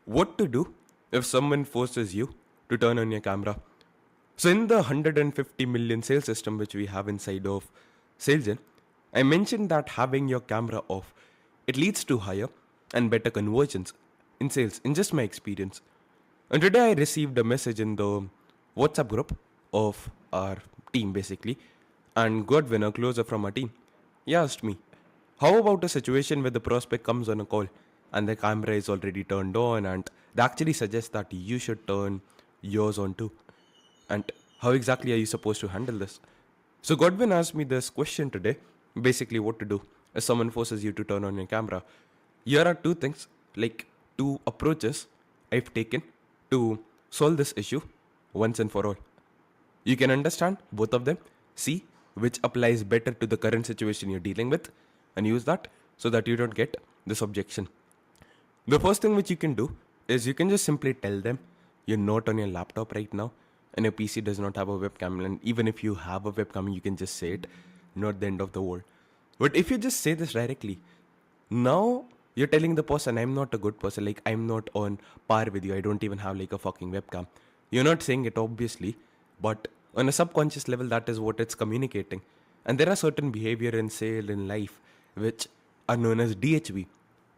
What to do if someone forces you to turn on your camera? So, in the 150 million sales system which we have inside of SalesGen, I mentioned that having your camera off it leads to higher and better conversions in sales, in just my experience. And today I received a message in the WhatsApp group of our team basically, and Godwin, a closer from our team, he asked me, how about a situation where the prospect comes on a call and the camera is already turned on and they actually suggest that you should turn yours on too? And how exactly are you supposed to handle this? So Godwin asked me this question today, basically what to do if someone forces you to turn on your camera. Here are two things, like two approaches I've taken to solve this issue once and for all. You can understand both of them, see which applies better to the current situation you're dealing with, and use that so that you don't get this objection. The first thing which you can do is you can just simply tell them you're not on your laptop right now and your PC does not have a webcam. And even if you have a webcam, you can just say it, not the end of the world. But if you just say this directly, now you're telling the person, I'm not a good person, like I'm not on par with you, I don't even have like a fucking webcam. You're not saying it obviously, but on a subconscious level, that is what it's communicating. And there are certain behavior in sale in life which are known as DHV,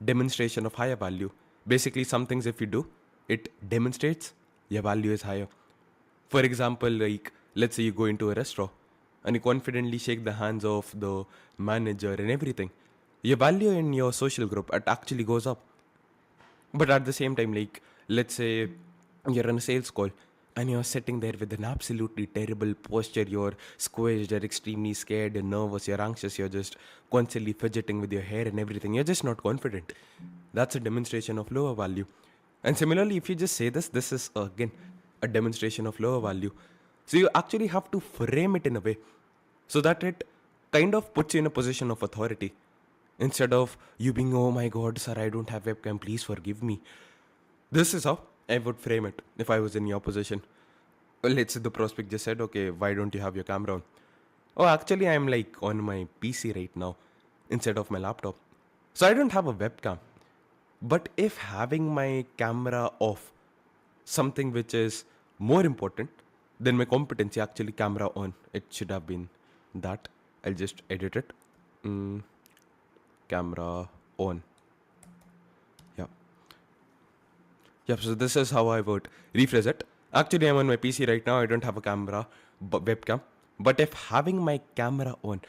demonstration of higher value. Basically, some things if you do, it demonstrates your value is higher. For example, like let's say you go into a restaurant and you confidently shake the hands of the manager and everything. Your value in your social group it actually goes up. But at the same time, like let's say you're on a sales call and you're sitting there with an absolutely terrible posture, you're squished, you're extremely scared, you're nervous, you're anxious, you're just constantly fidgeting with your hair and everything, you're just not confident. That's a demonstration of lower value. And similarly, if you just say this is again a demonstration of lower value. So you actually have to frame it in a way so that it kind of puts you in a position of authority. Instead of you being, oh my god, sir, I don't have webcam, please forgive me. This is how I would frame it if I was in your position. Well, let's say the prospect just said, okay, why don't you have your camera on? Oh, actually, I'm like on my PC right now instead of my laptop. So I don't have a webcam. But if having my camera off, something which is more important than my competency, actually, camera on, it should have been that. I'll just edit it. Camera on. Yeah. Yep, so this is how I would rephrase it. Actually, I'm on my PC right now. I don't have a camera, webcam. But if having my camera on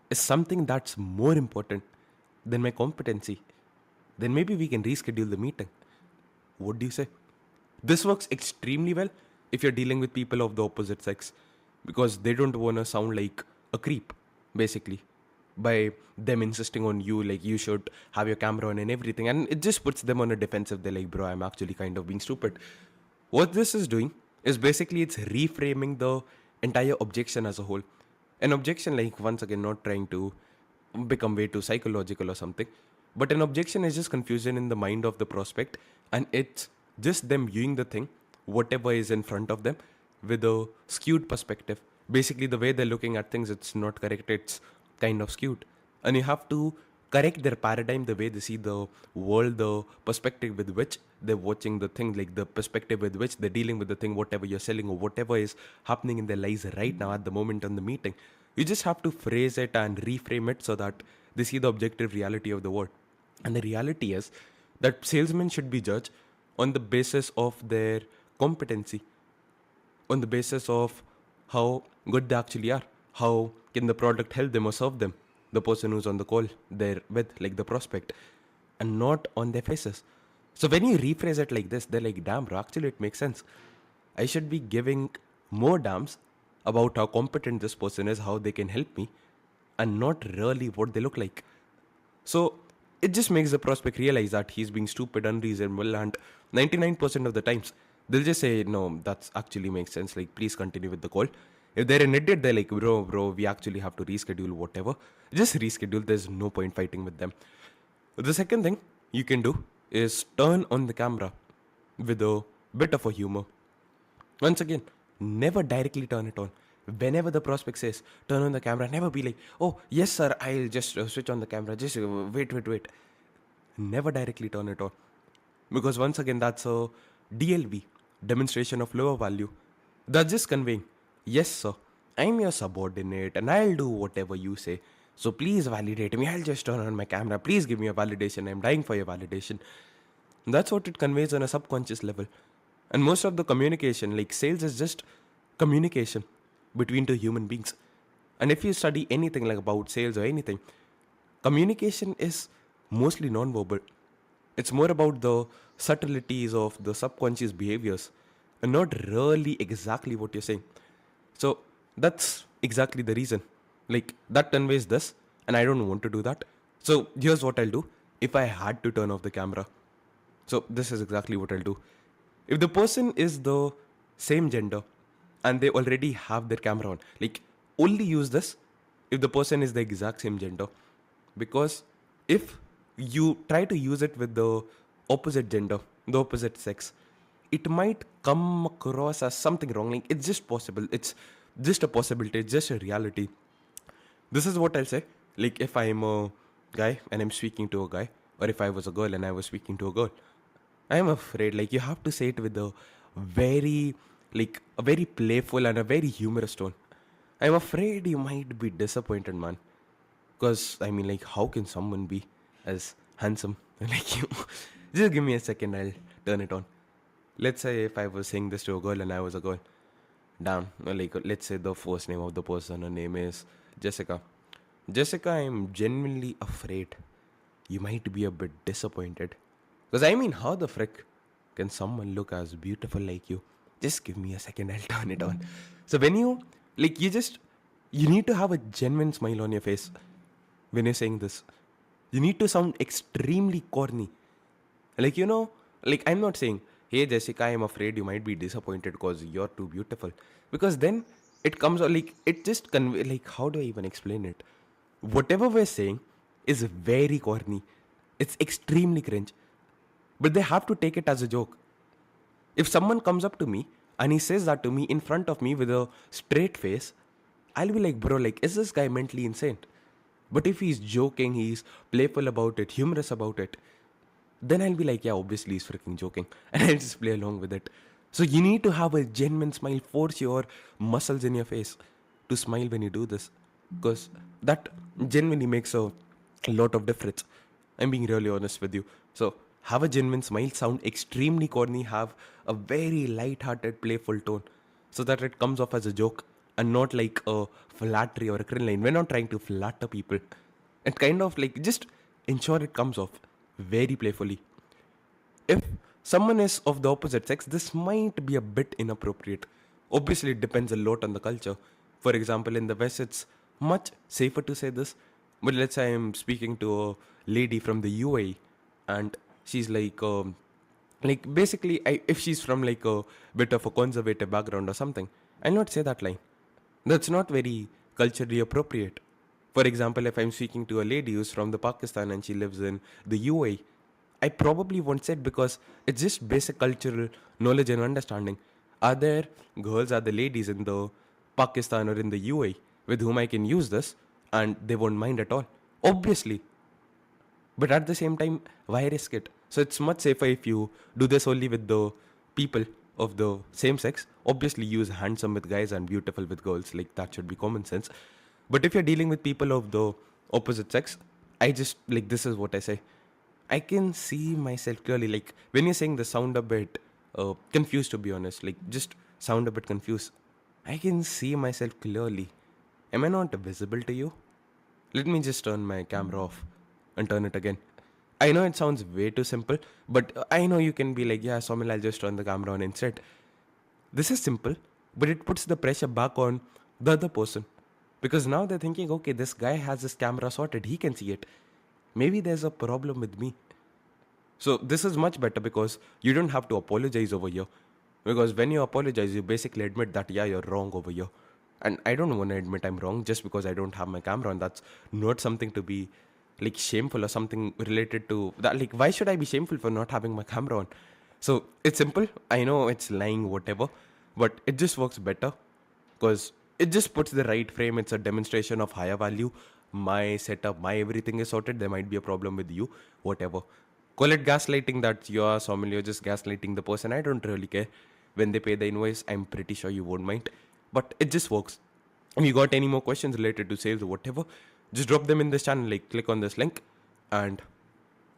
is something that's more important than my competency, then maybe we can reschedule the meeting. What do you say? This works extremely well if you're dealing with people of the opposite sex because they don't want to sound like a creep, basically, by them insisting on you, like you should have your camera on and everything. And it just puts them on a defensive. They're like, bro, I'm actually kind of being stupid. What this is doing is basically it's reframing the entire objection as a whole. An objection, like, once again, not trying to become way too psychological or something, but an objection is just confusion in the mind of the prospect, and it's just them viewing the thing, whatever is in front of them, with a skewed perspective. Basically, the way they're looking at things, it's not correct, it's kind of skewed. And you have to correct their paradigm, the way they see the world, the perspective with which they're watching the thing, like the perspective with which they're dealing with the thing, whatever you're selling or whatever is happening in their lives right now at the moment on the meeting. You just have to phrase it and reframe it so that they see the objective reality of the world. And the reality is that salesmen should be judged on the basis of their competency, on the basis of how good they actually are. How can the product help them or serve them? The person who's on the call they're with, like the prospect, and not on their faces. So when you rephrase it like this, they're like, damn, bro, actually it makes sense. I should be giving more damns about how competent this person is, how they can help me, and not really what they look like. So it just makes the prospect realize that he's being stupid, unreasonable, and 99% of the times they'll just say, no, that's actually makes sense. Like, please continue with the call. If they're an idiot, they're like, bro, we actually have to reschedule whatever. Just reschedule. There's no point fighting with them. The second thing you can do is turn on the camera with a bit of a humor. Once again, never directly turn it on. Whenever the prospect says turn on the camera, never be like, oh, yes, sir, I'll just switch on the camera. Just wait. Never directly turn it on. Because once again, that's a DLV, demonstration of lower value. That's just conveying, yes, sir, I'm your subordinate and I'll do whatever you say. So please validate me. I'll just turn on my camera. Please give me a validation. I'm dying for your validation. That's what it conveys on a subconscious level. And most of the communication, like sales, is just communication between two human beings. And if you study anything like about sales or anything, communication is mostly non-verbal. It's more about the subtleties of the subconscious behaviors and not really exactly what you're saying. So that's exactly the reason. Like that conveys this, and I don't want to do that. So here's what I'll do if I had to turn off the camera. So this is exactly what I'll do. If the person is the same gender and they already have their camera on, like only use this if the person is the exact same gender. Because if you try to use it with the opposite gender, the opposite sex, it might come across as something wrong. Like it's just possible. It's just a possibility. It's just a reality. This is what I'll say. Like if I'm a guy and I'm speaking to a guy, or if I was a girl and I was speaking to a girl, I'm afraid like you have to say it with a very a very playful and a very humorous tone. I'm afraid you might be disappointed, man. Because I mean, like, how can someone be as handsome like you? Just give me a second. I'll turn it on. Let's say if I was saying this to a girl and I was a girl. Down. Like, let's say the first name of the person. Her name is Jessica. Jessica, I'm genuinely afraid you might be a bit disappointed. Because I mean, how the frick can someone look as beautiful like you? Just give me a second, I'll turn it on. So when you, like, you need to have a genuine smile on your face when you're saying this. You need to sound extremely corny. Like, like I'm not saying, hey Jessica, I'm afraid you might be disappointed because you're too beautiful. Because then it comes out like, it just convey, like, how do I even explain it? Whatever we're saying is very corny. It's extremely cringe. But they have to take it as a joke. If someone comes up to me and he says that to me in front of me with a straight face, I'll be like, bro, like, is this guy mentally insane? But if he's joking, he's playful about it, humorous about it, then I'll be like, yeah, obviously he's freaking joking. And I'll just play along with it. So you need to have a genuine smile, force your muscles in your face to smile when you do this. Because that genuinely makes a lot of difference. I'm being really honest with you. So have a genuine smile, sound extremely corny, have a very light-hearted, playful tone, so that it comes off as a joke and not like a flattery or a cringe line. We're not trying to flatter people. It kind of like just ensure it comes off very playfully. If someone is of the opposite sex, this might be a bit inappropriate. Obviously, it depends a lot on the culture. For example, in the West, it's much safer to say this. But let's say I'm speaking to a lady from the UAE, and she's like basically, if she's from like a bit of a conservative background or something, I'll not say that line. That's not very culturally appropriate. For example, if I'm speaking to a lady who's from the Pakistan and she lives in the UAE, I probably won't say it because it's just basic cultural knowledge and understanding. Are there girls, are the ladies in the Pakistan or in the UAE with whom I can use this and they won't mind at all? Obviously. But at the same time, why risk it? So it's much safer if you do this only with the people of the same sex. Obviously, use handsome with guys and beautiful with girls. Like that should be common sense. But if you're dealing with people of the opposite sex, I just like this is what I say. I can see myself clearly. Like when you're saying the sound a bit confused, to be honest. Like just sound a bit confused. I can see myself clearly. Am I not visible to you? Let me just turn my camera off and turn it again. I know it sounds way too simple, but I know you can be like, yeah, Somil, I'll just turn the camera on instead. This is simple, but it puts the pressure back on the other person. Because now they're thinking, okay, this guy has his camera sorted, he can see it. Maybe there's a problem with me. So this is much better because you don't have to apologize over here. Because when you apologize, you basically admit that, yeah, you're wrong over here. And I don't want to admit I'm wrong just because I don't have my camera on. That's not something to be like shameful or something related to that. Like, why should I be shameful for not having my camera on? So it's simple. I know it's lying, whatever, but it just works better because it just puts the right frame. It's a demonstration of higher value. My setup, my everything is sorted. There might be a problem with you, whatever. Call it gaslighting, that you are Somil, you're just gaslighting the person. I don't really care. When they pay the invoice, I'm pretty sure you won't mind. But it just works. If you got any more questions related to sales or whatever, just drop them in this channel. Like, click on this link, and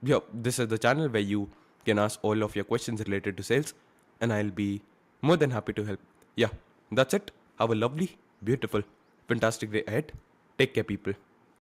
yeah, this is the channel where you can ask all of your questions related to sales, and I'll be more than happy to help. Yeah, that's it. Have a lovely, beautiful, fantastic day ahead. Take care, people.